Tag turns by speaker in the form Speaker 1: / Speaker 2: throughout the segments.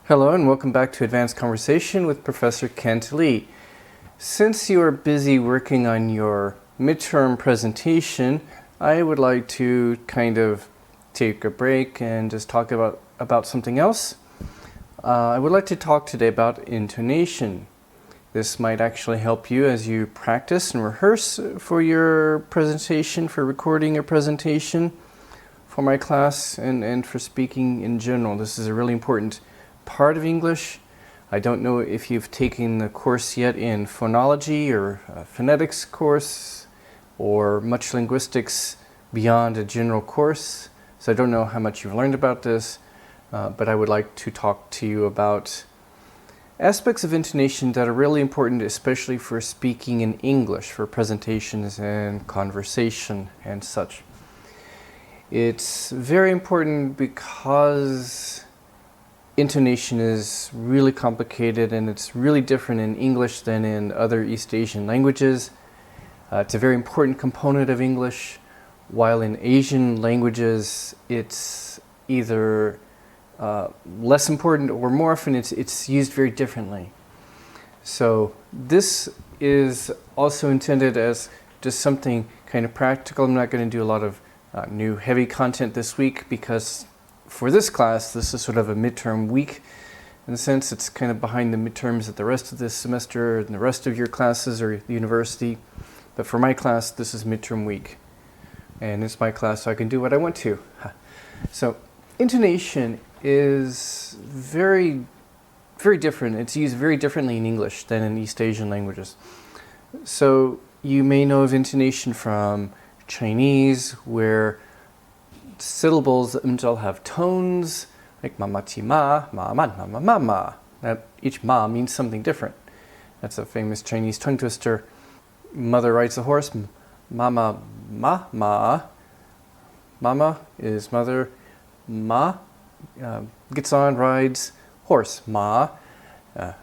Speaker 1: Hello and welcome back to Advanced Conversation with Professor Kent Lee. Since you are busy working on your midterm presentation, I would like to kind of take a break and just talk about something else. I would like to talk today about intonation. This might actually help you as you practice and rehearse for your presentation, for recording a presentation for my class and for speaking in general. This is a really important part of English. I don't know if you've taken the course yet in phonology or a phonetics course or much linguistics beyond a general course. So I don't know how much you've learned about this, but I would like to talk to you about aspects of intonation that are really important, especially for speaking in English, for presentations and conversation and such. It's very important because intonation is really complicated and it's really different in English than in other East Asian languages. It's a very important component of English, while in Asian languages it's either less important or more often it's used very differently. So this is also intended as just something kind of practical. I'm not going to do a lot of new heavy content this week because for this class, this is sort of a midterm week. In a sense, it's kind of behind the midterms at the rest of this semester and the rest of your classes or the university. But for my class, this is midterm week. And it's my class, so I can do what I want to. So intonation is very, very different. It's used very differently in English than in East Asian languages. So you may know of intonation from Chinese, where syllables themselves have tones, like ma ma chi ma, ma man, ma ma ma ma. That each ma means something different. That's a famous Chinese tongue twister. Mother rides a horse, mama ma ma. Mama is mother, ma gets on, rides, horse, ma,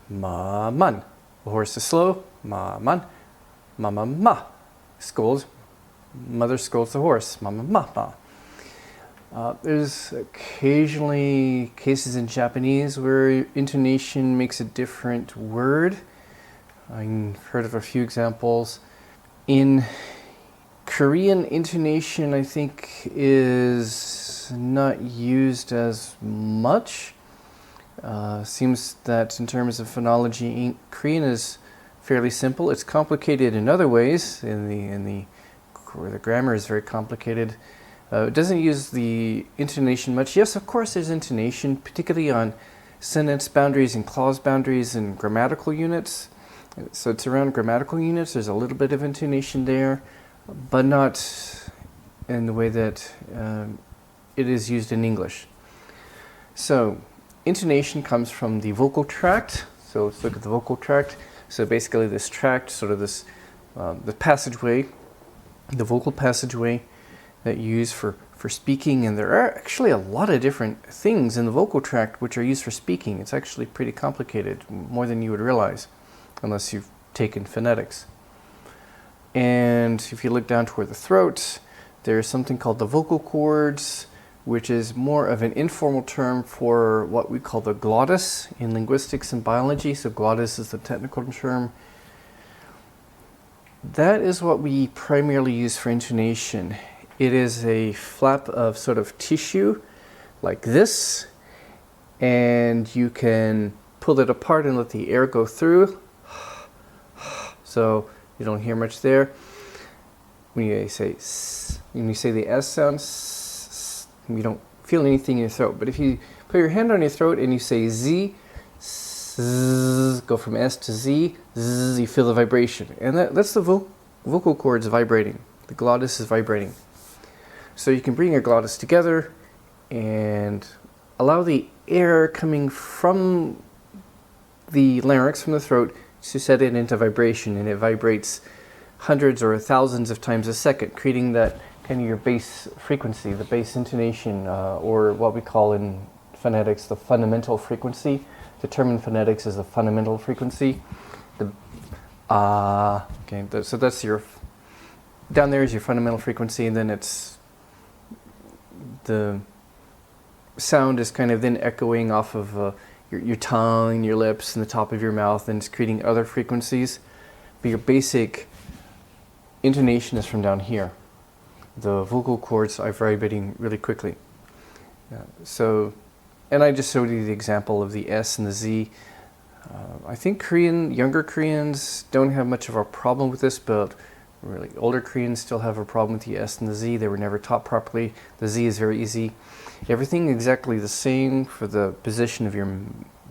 Speaker 1: ma man. The horse is slow, ma man, mama ma. Scolds, mother scolds the horse, mama ma ma. There's occasionally cases in Japanese where intonation makes a different word. I've heard of a few examples. In Korean, intonation, I think, is not used as much. Seems that in terms of phonology, Korean is fairly simple. It's complicated in other ways. Where the grammar is very complicated. It doesn't use the intonation much. Yes, of course there's intonation, particularly on sentence boundaries and clause boundaries and grammatical units. So it's around grammatical units. There's a little bit of intonation there, but not in the way that it is used in English. So intonation comes from the vocal tract. So let's look at the vocal tract. So basically this tract, sort of this, the passageway, the vocal passageway that you use for speaking, and there are actually a lot of different things in the vocal tract which are used for speaking. It's actually pretty complicated, more than you would realize, unless you've taken phonetics. And if you look down toward the throat, there's something called the vocal cords, which is more of an informal term for what we call the glottis in linguistics and biology. So glottis is the technical term. That is what we primarily use for intonation. It is a flap of sort of tissue like this, and you can pull it apart and let the air go through. So you don't hear much there. When you say the S sound, you don't feel anything in your throat. But if you put your hand on your throat and you say Z, go from S to Z, you feel the vibration. And that's the vocal cords vibrating. The glottis is vibrating. So you can bring your glottis together and allow the air coming from the larynx, from the throat, to set it into vibration, and it vibrates hundreds or thousands of times a second, creating that kind of your bass frequency, the bass intonation, or what we call in phonetics the fundamental frequency. The term in phonetics is the fundamental frequency. So that's your, down there is your fundamental frequency, and then it's the sound is kind of then echoing off of your tongue, your lips, and the top of your mouth, and it's creating other frequencies. But your basic intonation is from down here. The vocal cords are vibrating really quickly. And I just showed you the example of the S and the Z. I think younger Koreans don't have much of a problem with this, but really older Koreans still have a problem with the S and the Z. They were never taught properly. The Z is very easy. Everything exactly the same for the position of your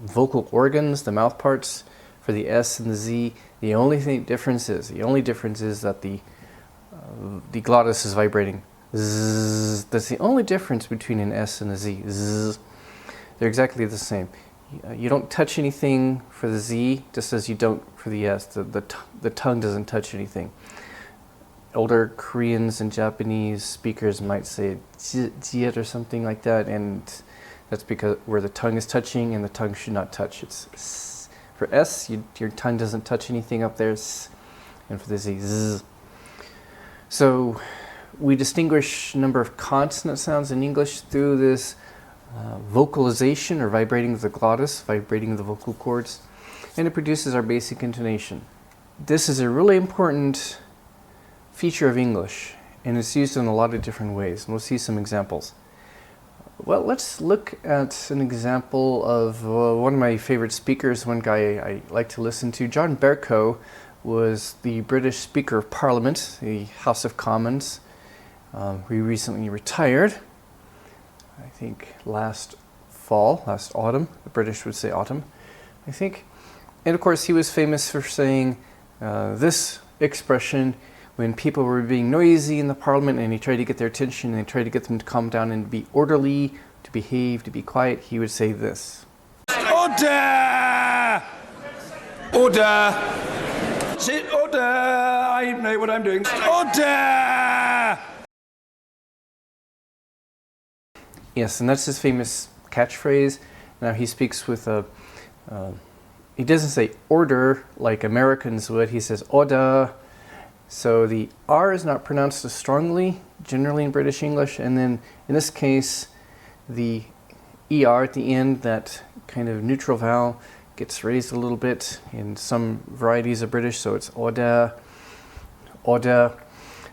Speaker 1: vocal organs, the mouth parts, for the S and the Z. The only difference is that the glottis is vibrating. Zzz. That's the only difference between an S and a Z. Zzz. They're exactly the same. You don't touch anything for the Z, just as you don't for the S. The tongue doesn't touch anything. Older Koreans and Japanese speakers might say jiet or something like that, and that's because where the tongue is touching, and the tongue should not touch. It's for S, your tongue doesn't touch anything up there, and for the Z, zzz. So we distinguish a number of consonant sounds in English through this vocalization, or vibrating of the glottis, vibrating of the vocal cords, and it produces our basic intonation. This is a really important feature of English, and it's used in a lot of different ways, and we'll see some examples. Well, let's look at an example of one of my favorite speakers, one guy I like to listen to. John Bercow was the British Speaker of Parliament, the House of Commons. He recently retired, I think last autumn. The British would say autumn, I think. And of course, he was famous for saying this expression when people were being noisy in the Parliament, and he tried to get their attention, and he tried to get them to calm down and be orderly, to behave, to be quiet. He would say this.
Speaker 2: Order! Order! Sit, order! I know what I'm doing. Order!
Speaker 1: Yes, and that's his famous catchphrase. Now he speaks with he doesn't say order like Americans would, he says order. So the R is not pronounced as strongly, generally in British English, and then in this case, the ER at the end, that kind of neutral vowel, gets raised a little bit in some varieties of British, so it's order, order.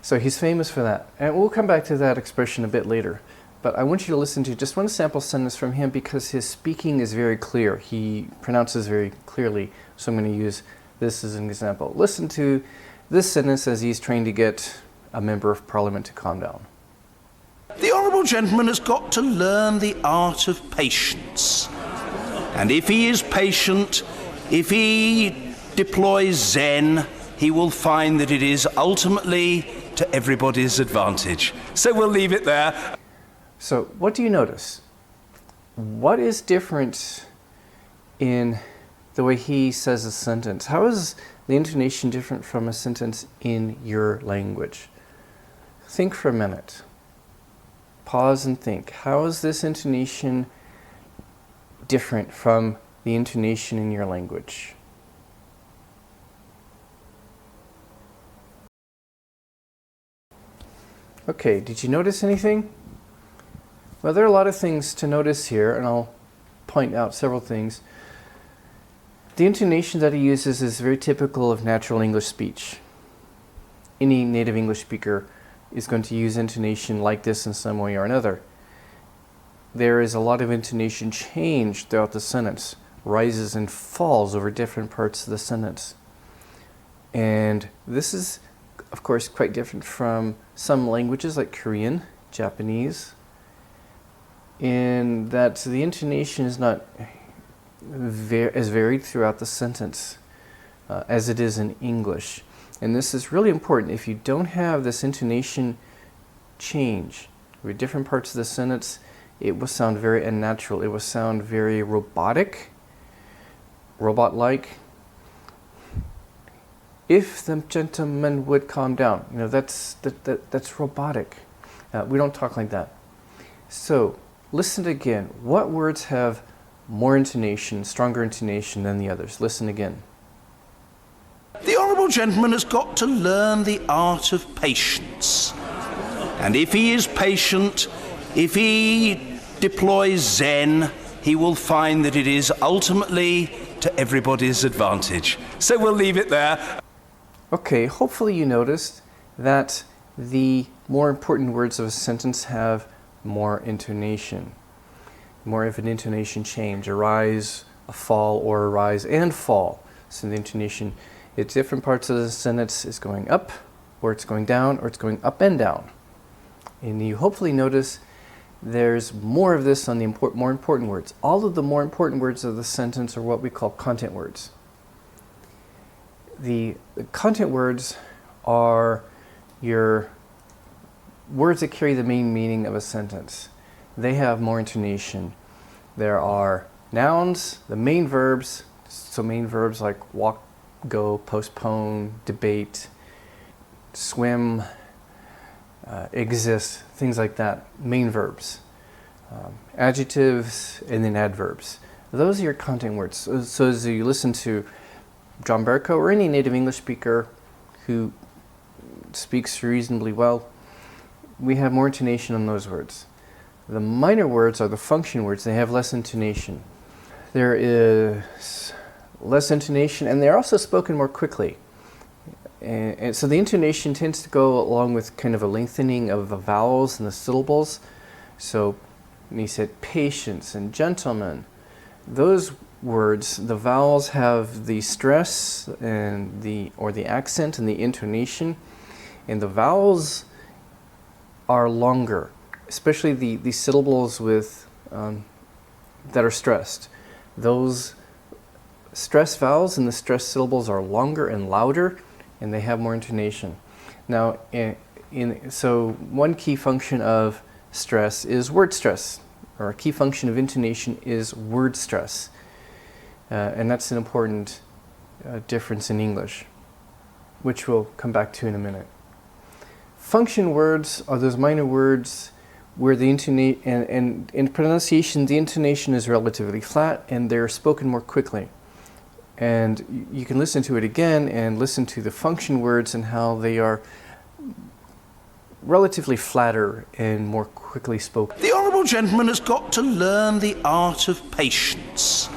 Speaker 1: So he's famous for that. And we'll come back to that expression a bit later. But I want you to listen to just one sample sentence from him because his speaking is very clear. He pronounces very clearly, so I'm going to use this as an example. Listen to this sentence as he's trying to get a member of Parliament to calm down.
Speaker 2: The Honourable Gentleman has got to learn the art of patience. And if he is patient, if he deploys Zen, he will find that it is ultimately to everybody's advantage. So we'll leave it there.
Speaker 1: So what do you notice? What is different in the way he says a sentence? How is the intonation different from a sentence in your language? Think for a minute. Pause and think. How is this intonation different from the intonation in your language? Okay, did you notice anything? Well, there are a lot of things to notice here, and I'll point out several things. The intonation that he uses is very typical of natural English speech. Any native English speaker is going to use intonation like this in some way or another. There is a lot of intonation change throughout the sentence, rises and falls over different parts of the sentence. And this is, of course, quite different from some languages like Korean, Japanese, in that the intonation is not as varied throughout the sentence as it is in English. And this is really important. If you don't have this intonation change with different parts of the sentence, it will sound very unnatural. It will sound very robotic, robot-like. If the gentleman would calm down, you know, that's robotic. We don't talk like that. So listen again. What words have more intonation, stronger intonation than the others? Listen again.
Speaker 2: The Honourable Gentleman has got to learn the art of patience. And if he is patient, if he deploys Zen, he will find that it is ultimately to everybody's advantage. So we'll leave it there.
Speaker 1: Okay, hopefully you noticed that the more important words of a sentence have more intonation, more of an intonation change, a rise, a fall, or a rise and fall. So the intonation at different parts of the sentence is going up, or it's going down, or it's going up and down. And you hopefully notice there's more of this on the more important words. All of the more important words of the sentence are what we call content words. The content words are your words that carry the main meaning of a sentence. They have more intonation. There are nouns, the main verbs, so main verbs like walk, go, postpone, debate, swim, exist, things like that, main verbs. Adjectives, and then adverbs. Those are your content words. So as you listen to John Berko or any native English speaker who speaks reasonably well, we have more intonation on those words. The minor words are the function words. They have less intonation. There is less intonation, and they're also spoken more quickly. And so the intonation tends to go along with kind of a lengthening of the vowels and the syllables. So when he said patience and gentleman, those words, the vowels have the stress and the accent and the intonation, and the vowels are longer, especially the syllables with that are stressed. Those stressed vowels and the stressed syllables are longer and louder, and they have more intonation. Now, so one key function of stress is word stress, or a key function of intonation is word stress. And that's an important difference in English, which we'll come back to in a minute. Function words are those minor words where the and in pronunciation, the intonation is relatively flat and they're spoken more quickly. And you can listen to it again and listen to the function words and how they are relatively flatter and more quickly spoken.
Speaker 2: The Honourable Gentleman has got to learn the art of patience.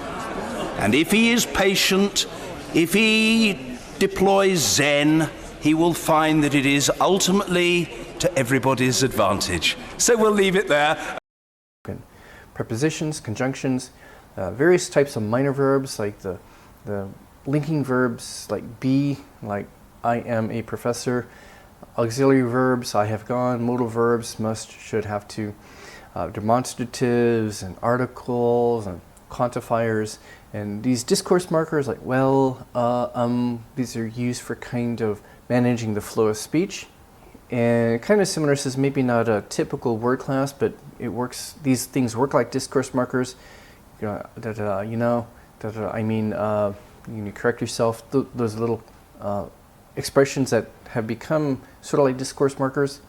Speaker 2: And if he is patient, if he deploys Zen, he will find that it is ultimately to everybody's advantage. So we'll leave it there.
Speaker 1: Prepositions, conjunctions, various types of minor verbs like the linking verbs like be, like I am a professor, auxiliary verbs, I have gone, modal verbs, must, should, have to, demonstratives and articles and quantifiers, and these discourse markers like well, these are used for kind of managing the flow of speech. And kind of similar, says maybe not a typical word class, but it works. These things work like discourse markers. You correct yourself. Those little expressions that have become sort of like discourse markers,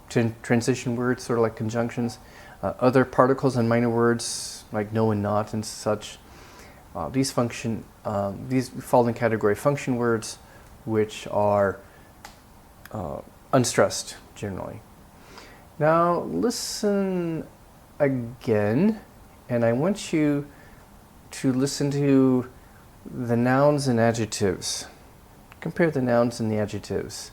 Speaker 1: transition words, sort of like conjunctions, other particles and minor words like no and not and such. These fall in the category function words, which are unstressed generally. Now listen again, and I want you to listen to the nouns and adjectives. Compare the nouns and the adjectives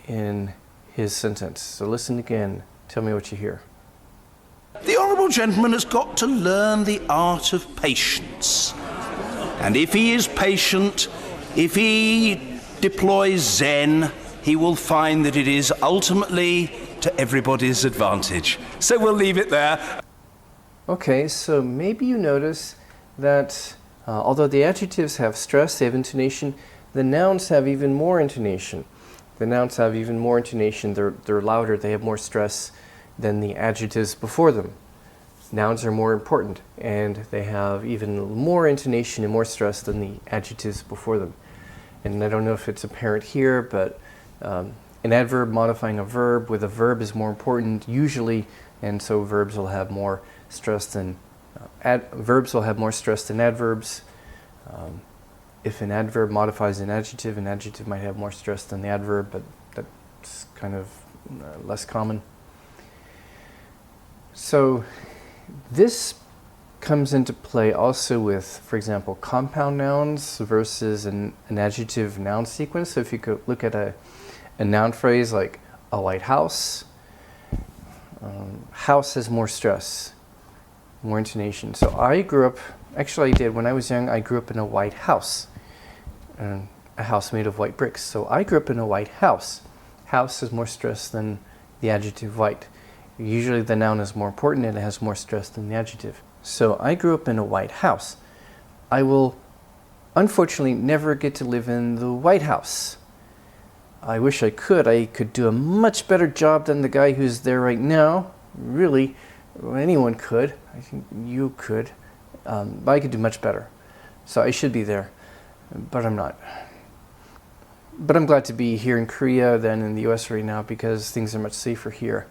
Speaker 1: in his sentence. So listen again. Tell me what you hear.
Speaker 2: The Honourable Gentleman has got to learn the art of patience. And if he is patient, if he deploys Zen, he will find that it is ultimately to everybody's advantage. So we'll leave it there.
Speaker 1: Okay, so maybe you notice that although the adjectives have stress, they have intonation, the nouns have even more intonation. The nouns have even more intonation. They're louder, they have more stress than the adjectives before them. Nouns are more important, and they have even more intonation and more stress than the adjectives before them. And I don't know if it's apparent here, but an adverb modifying a verb with a verb is more important usually, and so verbs will have more stress than verbs will have more stress than adverbs. If an adverb modifies an adjective might have more stress than the adverb, but that's kind of less common. So This comes into play also with, for example, compound nouns versus an adjective noun sequence. So if you could look at a noun phrase like a white house, house has more stress, more intonation. So I grew up, actually I did, when I was young, I grew up in a white house, a house made of white bricks. So I grew up in a white house. House has more stress than the adjective white. Usually the noun is more important and it has more stress than the adjective. So I grew up in a white house. I will unfortunately never get to live in the White House. I wish I could. I could do a much better job than the guy who's there right now. Really, anyone could. I think you could. But I could do much better. So I should be there, but I'm not. But I'm glad to be here in Korea than in the US right now because things are much safer here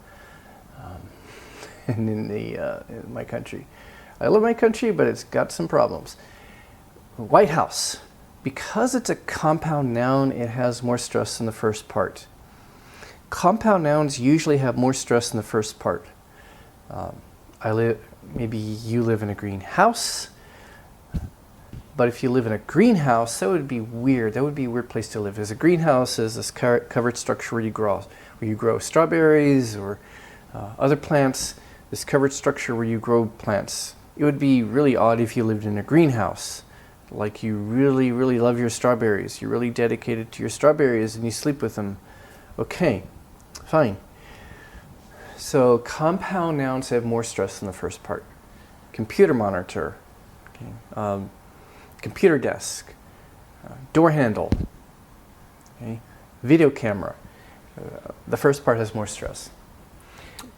Speaker 1: and in my country. I love my country, but it's got some problems. White House. Because it's a compound noun, it has more stress in the first part. Compound nouns usually have more stress in the first part. Maybe you live in a greenhouse, but if you live in a greenhouse, that would be weird. That would be a weird place to live. Because a greenhouse is this covered structure where you grow strawberries or other plants. This covered structure where you grow plants. It would be really odd if you lived in a greenhouse. Like you really, really love your strawberries. You're really dedicated to your strawberries and you sleep with them. Okay, fine. So compound nouns have more stress than the first part. Computer monitor, okay, computer desk, door handle, okay, video camera. The first part has more stress.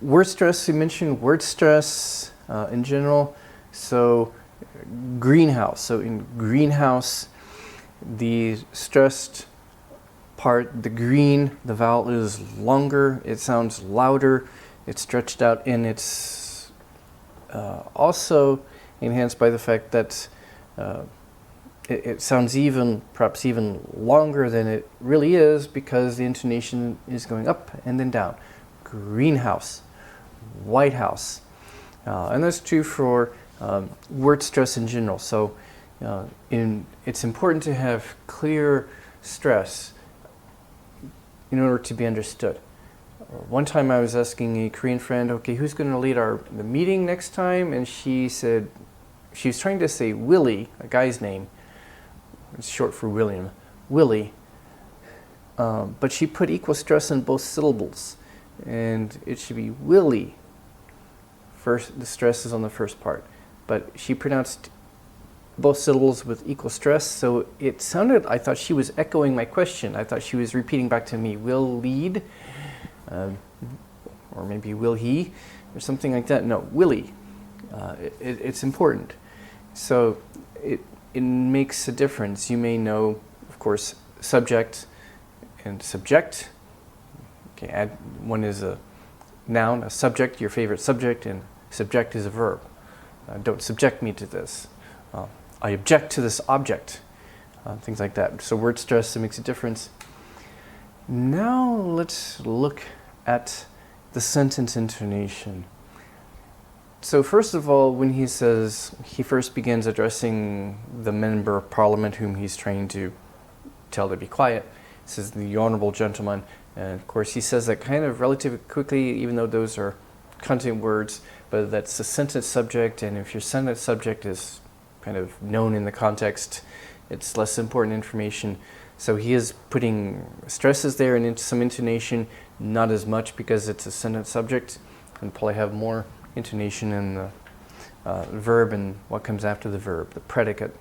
Speaker 1: Word stress, we mentioned word stress in general. So greenhouse. So in greenhouse, the stressed part, the green, the vowel is longer, it sounds louder, it's stretched out, and it's also enhanced by the fact that it sounds perhaps even longer than it really is because the intonation is going up and then down. Greenhouse, White House. And that's true for word stress in general. So it's important to have clear stress in order to be understood. One time I was asking a Korean friend, okay, who's going to lead the meeting next time? And she said, she was trying to say Willie, a guy's name. It's short for William. Willie. But she put equal stress in both syllables. And it should be Willie. First, the stress is on the first part. But she pronounced both syllables with equal stress, so it sounded, I thought she was echoing my question. I thought she was repeating back to me, will lead, or maybe will he, or something like that. No, Willie. It's important. So it makes a difference. You may know, of course, subject and subject. Okay, one is a noun, a subject, your favorite subject, and subject is a verb. Don't subject me to this. I object to this object. Things like that. So word stress, it makes a difference. Now let's look at the sentence intonation. So first of all, when he says, he first begins addressing the member of parliament whom he's trying to tell to be quiet. He says, the honorable gentleman. And of course, he says that kind of relatively quickly, even though those are content words, but that's a sentence subject, and if your sentence subject is kind of known in the context, it's less important information. So he is putting stresses there and into some intonation, not as much because it's a sentence subject, and probably have more intonation in the verb and what comes after the verb, the predicate.